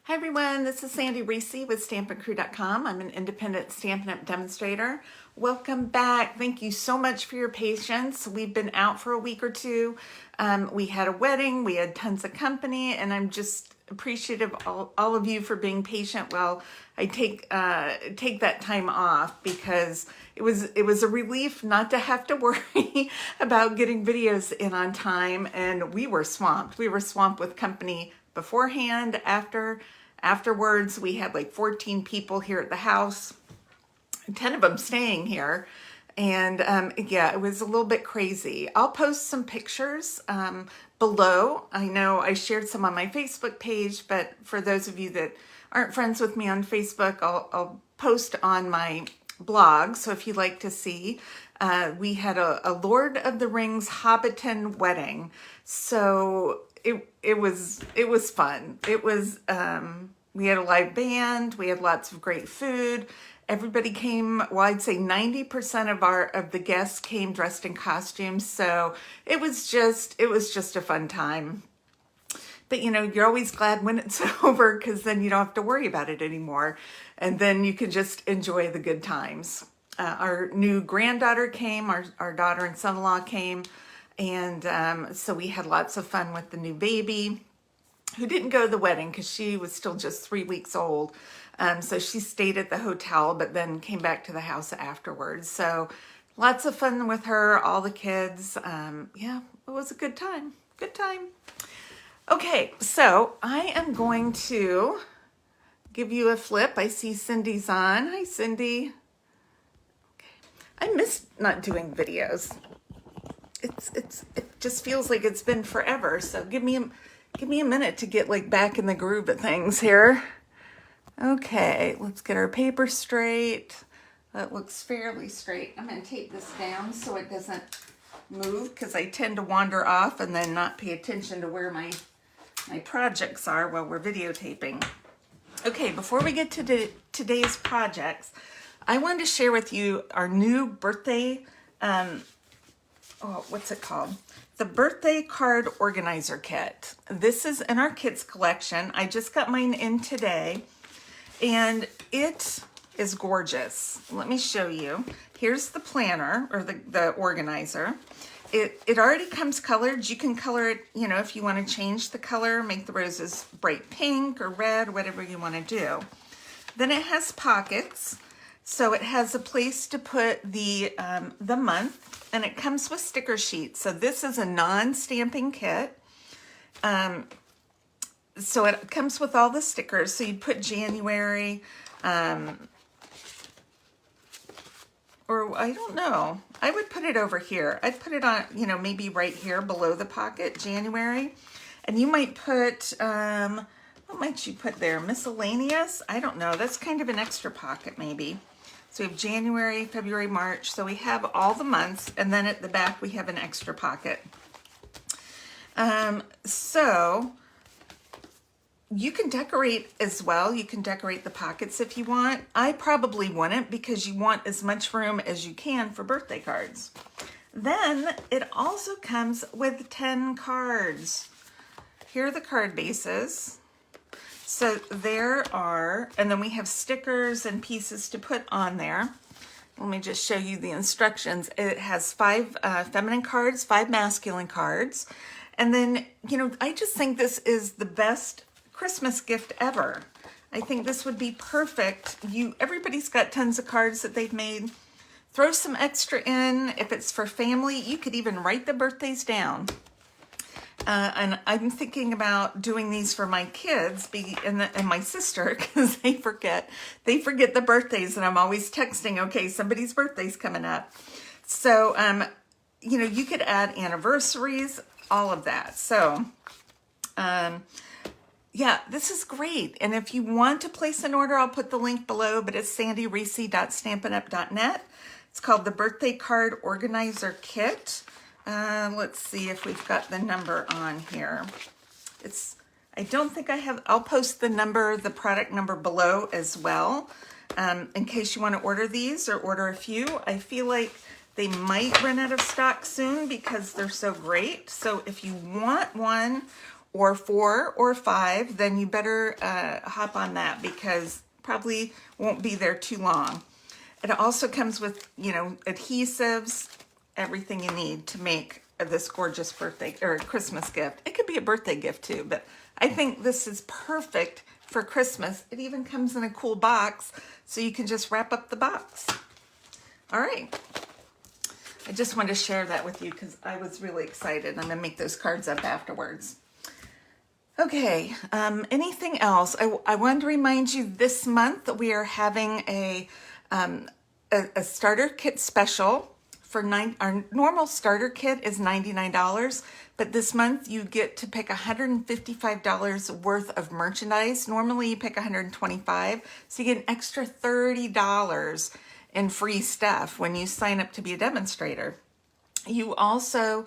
Hi everyone, this is Sandy Reese with StampinCrew.com. I'm an independent Stampin' Up! Demonstrator. Welcome back. Thank you so much for your patience. We've been out for a week or two. We had a wedding, we had tons of company, and I'm just appreciative of all of you for being patient while I take that time off, because it was a relief not to have to worry about getting videos in on time, and we were swamped. We were swamped with company beforehand. Afterwards, we had like 14 people here at the house, 10 of them staying here. And yeah, it was a little bit crazy. I'll post some pictures below. I know I shared some on my Facebook page, but for those of you that aren't friends with me on Facebook, I'll post on my blog. So if you'd like to see, we had a Lord of the Rings Hobbiton wedding. So it was fun. It was, we had a live band, we had lots of great food. Everybody came, well, I'd say 90% of the guests came dressed in costumes. So it was just a fun time. But you know, you're always glad when it's over, because then you don't have to worry about it anymore. And then you can just enjoy the good times. Our new granddaughter came, our daughter and son-in-law came. And so we had lots of fun with the new baby, who didn't go to the wedding because she was still just 3 weeks old. So she stayed at the hotel, but then came back to the house afterwards. So lots of fun with her, all the kids. Yeah, it was a good time. Good time. Okay, so I am going to give you a flip. I see Cindy's on. Hi, Cindy. Okay. I miss not doing videos. It just feels like it's been forever. So give me a minute to get like back in the groove of things here. Okay, let's get our paper straight. That looks fairly straight. I'm going to tape this down so it doesn't move, because I tend to wander off and then not pay attention to where my projects are while we're videotaping. Okay, before we get to today's projects, I wanted to share with you our new birthday, what's it called? The birthday card organizer kit. This is in our kids collection. I just got mine in today, and it is gorgeous. Let me show you. Here's the planner, or the organizer. It already comes colored. You can color it, you know, if you want to change the color, make the roses bright pink or red, whatever you want to do. Then it has pockets. So it has a place to put the month, and it comes with sticker sheets. So this is a non-stamping kit. So it comes with all the stickers. So you'd put January, or I don't know. I would put it over here. I'd put it on, you know, maybe right here below the pocket, January. And you might put, what might you put there? Miscellaneous? I don't know. That's kind of an extra pocket maybe. So we have January, February, March. So we have all the months, and then at the back we have an extra pocket. So you can decorate as well. You can decorate the pockets if you want. I probably wouldn't, because you want as much room as you can for birthday cards. Then it also comes with 10 cards. Here are the card bases. So there are, and then we have stickers and pieces to put on there. Let me just show you the instructions. It has 5 feminine cards, 5 masculine cards. And then, you know, I just think this is the best Christmas gift ever. I think this would be perfect. Everybody's got tons of cards that they've made. Throw some extra in. If it's for family, you could even write the birthdays down. And I'm thinking about doing these for my kids and my sister, because they forget the birthdays, and I'm always texting, okay, somebody's birthday's coming up. So, you know, you could add anniversaries, all of that. So, yeah, this is great. And if you want to place an order, I'll put the link below, but it's sandyreese.stampinup.net. It's called the Birthday Card Organizer Kit. Let's see if we've got the number on here. I don't think I have. I'll post the product number below as well, in case you want to order these or order a few. I feel like they might run out of stock soon because they're so great. So if you want one, or 4 or 5, then you better hop on that because probably won't be there too long. It also comes with, you know, adhesives, everything you need to make this gorgeous birthday or Christmas gift. It could be a birthday gift too, but I think this is perfect for Christmas. It even comes in a cool box, so you can just wrap up the box. All right. I just wanted to share that with you because I was really excited. I'm going to make those cards up afterwards. Okay, anything else? I wanted to remind you this month that we are having a starter kit special. Our normal starter kit is $99, but this month you get to pick $155 worth of merchandise. Normally you pick $125, so you get an extra $30 in free stuff when you sign up to be a demonstrator. You also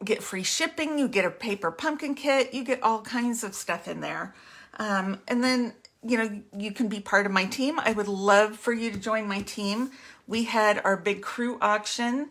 get free shipping, you get a paper pumpkin kit, you get all kinds of stuff in there. And then, you know, you can be part of my team. I would love for you to join my team. We had our big crew auction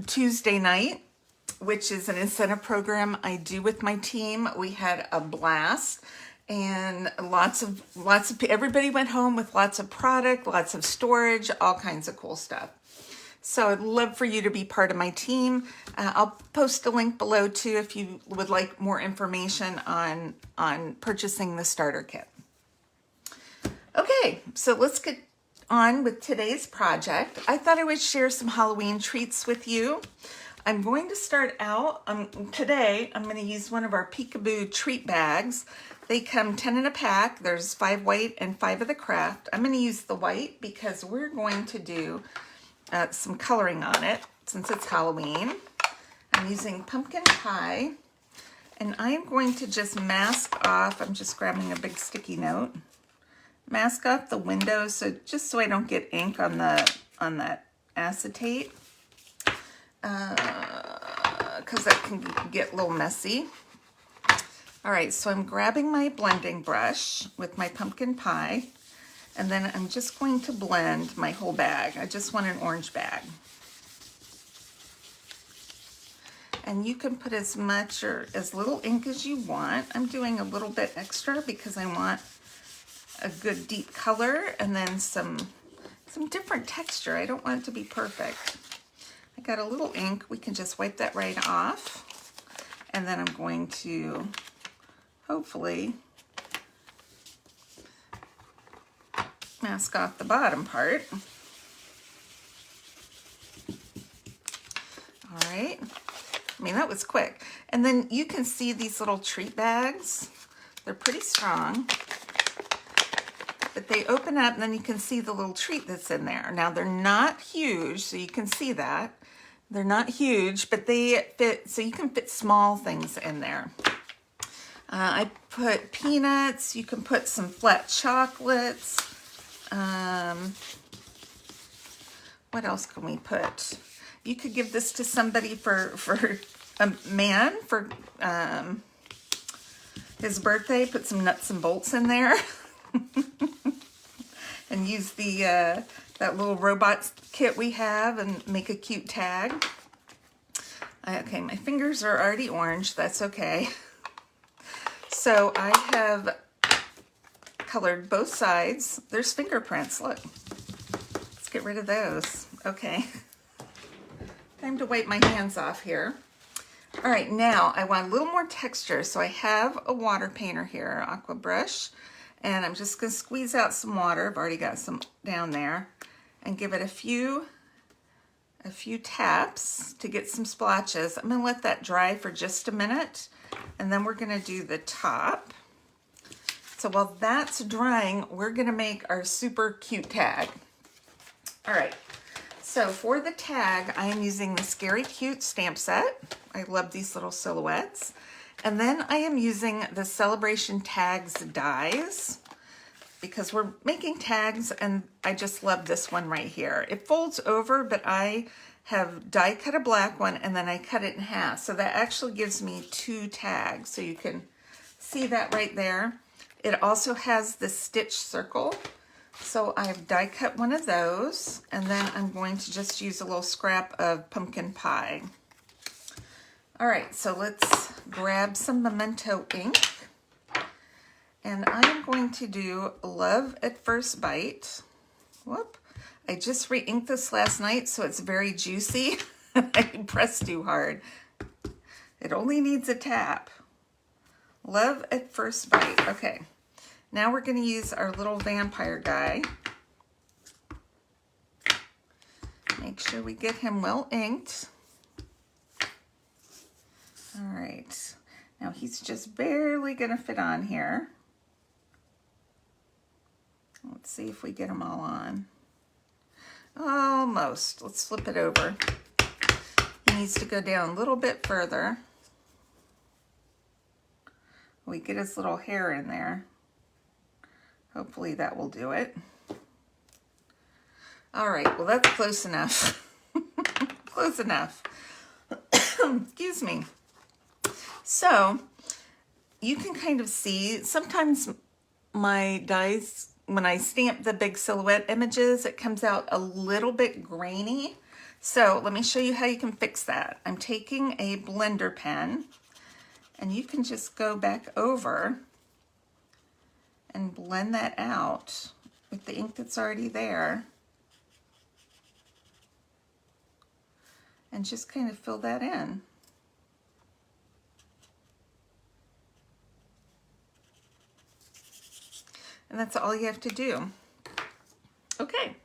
Tuesday night, which is an incentive program I do with my team. We had a blast and lots of everybody went home with lots of product, lots of storage, all kinds of cool stuff. So I'd love for you to be part of my team. I'll post a link below too if you would like more information on purchasing the starter kit. Okay, so let's get on with today's project. I thought I would share some Halloween treats with you. I'm going to start out, today I'm going to use one of our Peekaboo treat bags. They come 10 in a pack. There's 5 white and 5 of the craft. I'm going to use the white because we're going to do some coloring on it since it's Halloween. I'm using pumpkin pie, and I'm going to just mask off. I'm just grabbing a big sticky note. Mask off the windows, so just so I don't get ink on that acetate, because that can get a little messy. All right, so I'm grabbing my blending brush with my pumpkin pie, and then I'm just going to blend my whole bag. I just want an orange bag. And you can put as much or as little ink as you want. I'm doing a little bit extra because I want a good deep color and then some different texture. I don't want it to be perfect. I got a little ink. We can just wipe that right off. And then I'm going to hopefully mask off the bottom part. All right. I mean, that was quick. And then you can see these little treat bags. They're pretty strong. But they open up and then you can see the little treat that's in there. Now they're not huge, so you can see that. They're not huge, but they fit, so you can fit small things in there. I put peanuts, you can put some flat chocolates. What else can we put? You could give this to somebody for a man for his birthday. Put some nuts and bolts in there. And use the that little robot kit we have and make a cute tag. Okay, my fingers are already orange. That's okay. So I have colored both sides. There's fingerprints. Look. Let's get rid of those. Okay. Time to wipe my hands off here. All right, now I want a little more texture. So I have a water painter here, aqua brush. And I'm just going to squeeze out some water. I've already got some down there. And give it a few taps to get some splotches. I'm going to let that dry for just a minute. And then we're going to do the top. So while that's drying, we're going to make our super cute tag. All right. So for the tag, I am using the Scary Cute stamp set. I love these little silhouettes. And then I am using the Celebration Tags dies because we're making tags, and I just love this one right here. It folds over, but I have die cut a black one and then I cut it in half. So that actually gives me 2 tags. So you can see that right there. It also has the stitch circle. So I've die cut one of those, and then I'm going to just use a little scrap of pumpkin pie. All right, so let's grab some Memento ink. And I am going to do Love at First Bite. Whoop. I just re-inked this last night, so it's very juicy. I pressed too hard. It only needs a tap. Love at First Bite. Okay, now we're going to use our little vampire guy. Make sure we get him well inked. All right, now he's just barely going to fit on here. Let's see if we get them all on. Almost. Let's flip it over. He needs to go down a little bit further. We get his little hair in there. Hopefully that will do it. All right, well, that's close enough. Close enough. Excuse me. So you can kind of see sometimes my dies, when I stamp the big silhouette images, it comes out a little bit grainy. So let me show you how you can fix that. I'm taking a blender pen, and you can just go back over and blend that out with the ink that's already there. And just kind of fill that in. And that's all you have to do. Okay.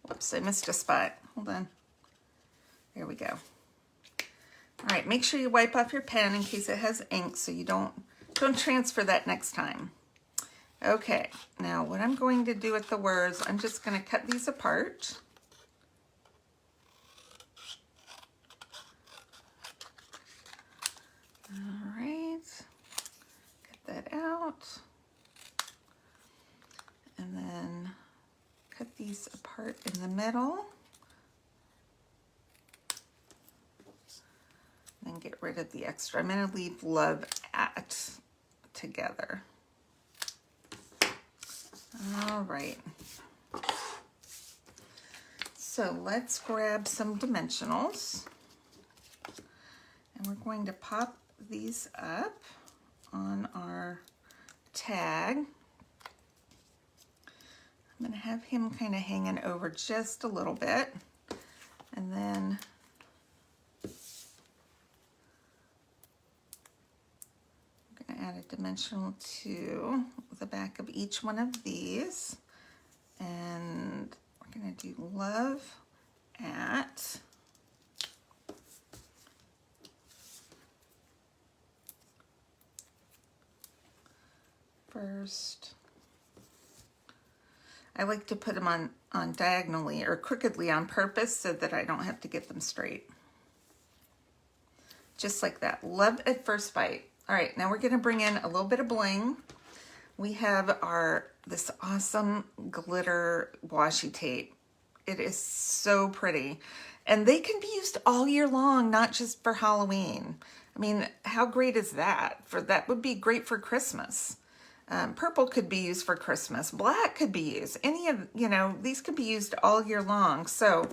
Whoops, I missed a spot. Hold on. There we go. All right, make sure you wipe off your pen in case it has ink so you don't transfer that next time. Okay, now what I'm going to do with the words, I'm just going to cut these apart. All right, cut that out. And then cut these apart in the middle. And get rid of the extra. I'm going to leave Love at together. All right. So let's grab some dimensionals. And we're going to pop these up on our tag. I'm going to have him kind of hanging over just a little bit. And then I'm going to add a dimensional to the back of each one of these. And we're going to do Love at First. I like to put them on diagonally or crookedly on purpose so that I don't have to get them straight. Just like that. Love at First Bite. All right, now we're going to bring in a little bit of bling. We have this awesome glitter washi tape. It is so pretty. And they can be used all year long, not just for Halloween. I mean, how great is that? That would be great for Christmas. Purple could be used for Christmas. Black could be used. Any of, these could be used all year long. So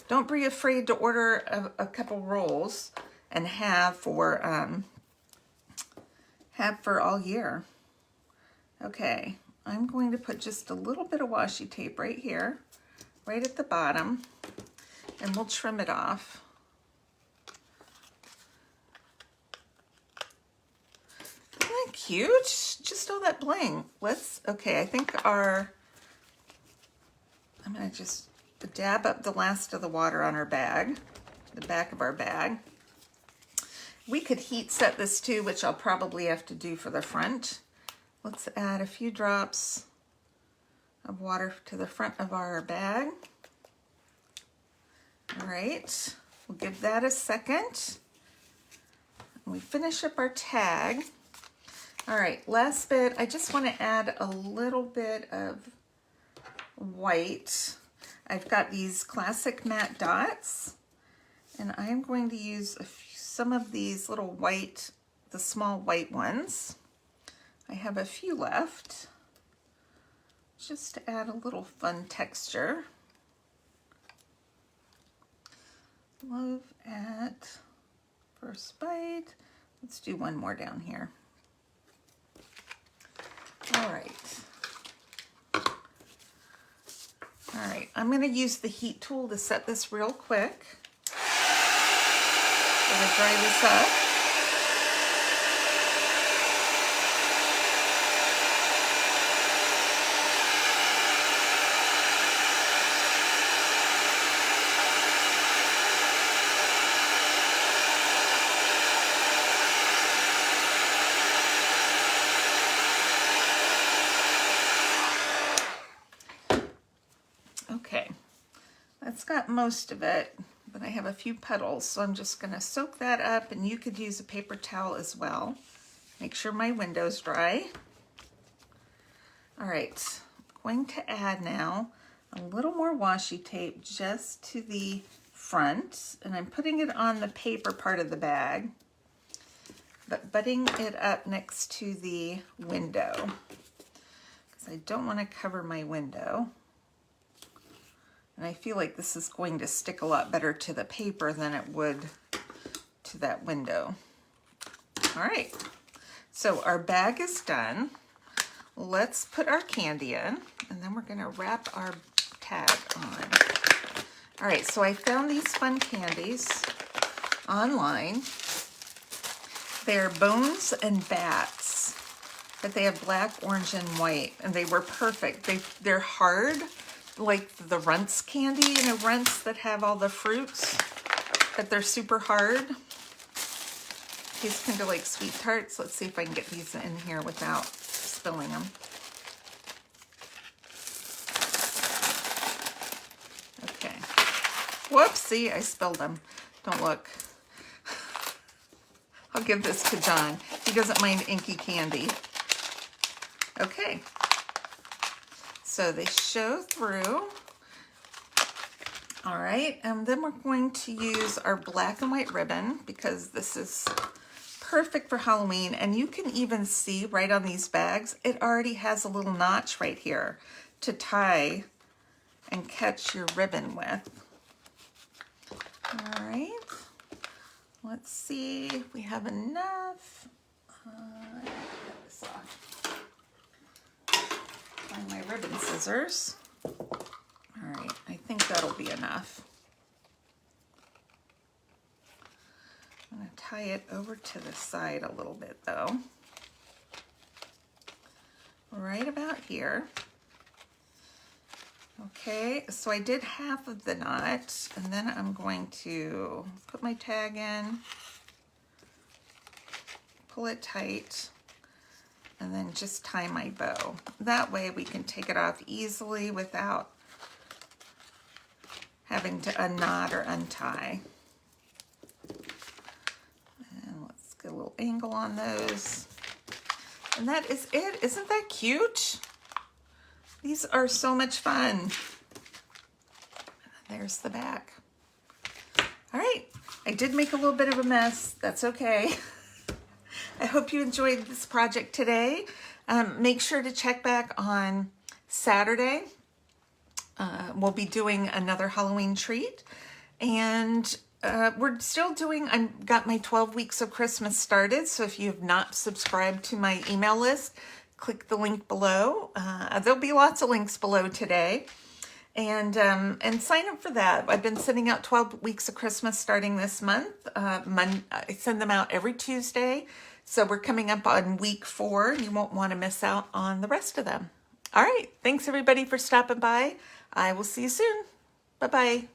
don't be afraid to order a couple rolls and have for all year. Okay, I'm going to put just a little bit of washi tape right here, right at the bottom, and we'll trim it off. Isn't that cute? Just all that bling. Okay, I think I'm gonna just dab up the last of the water on our bag, the back of our bag. We could heat set this too, which I'll probably have to do for the front. Let's add a few drops of water to the front of our bag. All right, we'll give that a second. And we finish up our tag. All right, last bit, I just want to add a little bit of white. I've got these classic matte dots, and I'm going to use some of these little white, the small white ones. I have a few left, just to add a little fun texture. Love at First bite. Let's do one more down here. All right. All right, I'm going to use the heat tool to set this real quick. I'm going to dry this up. Okay, that's got most of it, but I have a few petals, so I'm just going to soak that up, and you could use a paper towel as well. Make sure my window's dry. All right, I'm going to add now a little more washi tape just to the front, and I'm putting it on the paper part of the bag, but butting it up next to the window because I don't want to cover my window. And I feel like this is going to stick a lot better to the paper than it would to that window. All right, so our bag is done. Let's put our candy in, and then we're gonna wrap our tag on. All right, so I found these fun candies online. They're Bones and Bats, but they have black, orange, and white, and they were perfect. They're hard, like the Runts candy, you know, Runts that have all the fruits, but they're super hard. These kind of like sweet tarts. Let's see if I can get these in here without spilling them. Okay. Whoopsie, I spilled them. Don't look. I'll give this to John. He doesn't mind inky candy. Okay. So they show through. All right, and then we're going to use our black and white ribbon because this is perfect for Halloween. And you can even see right on these bags, it already has a little notch right here to tie and catch your ribbon with. All right, let's see if we have enough. Get this off. Find my ribbon scissors. All right, I think that'll be enough. I'm going to tie it over to the side a little bit though. Right about here. Okay, so I did half of the knot, and then I'm going to put my tag in, pull it tight, and then just tie my bow. That way we can take it off easily without having to unknot or untie. And let's get a little angle on those. And that is it. Isn't that cute? These are so much fun. There's the back. All right, I did make a little bit of a mess. That's okay. I hope you enjoyed this project today. Make sure to check back on Saturday. We'll be doing another Halloween treat. And we're still doing, I've got my 12 weeks of Christmas started. So if you have not subscribed to my email list, click the link below. There'll be lots of links below today. And sign up for that. I've been sending out 12 weeks of Christmas starting this month. I send them out every Tuesday. So we're coming up on week 4. You won't want to miss out on the rest of them. All right. Thanks everybody for stopping by. I will see you soon. Bye-bye.